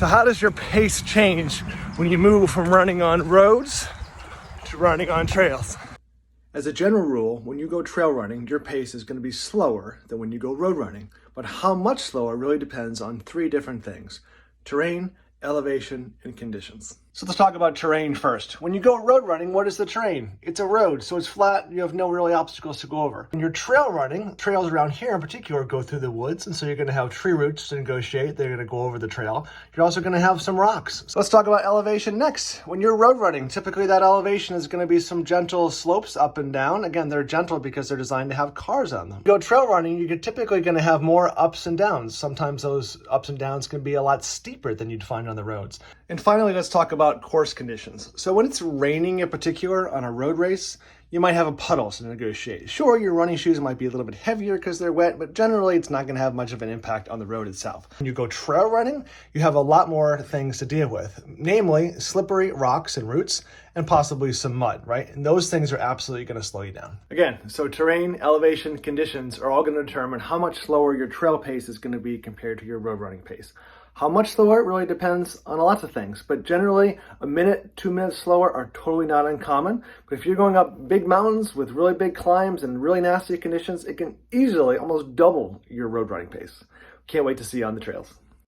So how does your pace change when you move from running on roads to running on trails? As a general rule, when you go trail running, your pace is going to be slower than when you go road running. But how much slower really depends on three different things: terrain, elevation, and conditions. So let's talk about terrain first. When you go road running, what is the terrain? It's a road, so it's flat. You have no really obstacles to go over. When you're trail running, trails around here in particular go through the woods, and so you're going to have tree roots to negotiate. They're going to go over the trail. You're also going to have some rocks. So let's talk about elevation next. When you're road running, typically that elevation is going to be some gentle slopes up and down. Again, they're gentle because they're designed to have cars on them. You go trail running, you're typically going to have more ups and downs. Sometimes those ups and downs can be a lot steeper than you'd find on the roads. And finally, let's talk about course conditions. So when it's raining in particular on a road race, you might have a puddle to negotiate. Sure, your running shoes might be a little bit heavier because they're wet, but generally it's not going to have much of an impact on the road itself. When you go trail running, you have a lot more things to deal with, namely slippery rocks and roots and possibly some mud, right? And those things are absolutely going to slow you down. Again, so terrain, elevation, conditions are all going to determine how much slower your trail pace is going to be compared to your road running pace. How much slower really depends on lots of things, but generally a minute, 2 minutes slower are totally not uncommon. But if you're going up big mountains with really big climbs and really nasty conditions, it can easily almost double your road running pace. Can't wait to see you on the trails.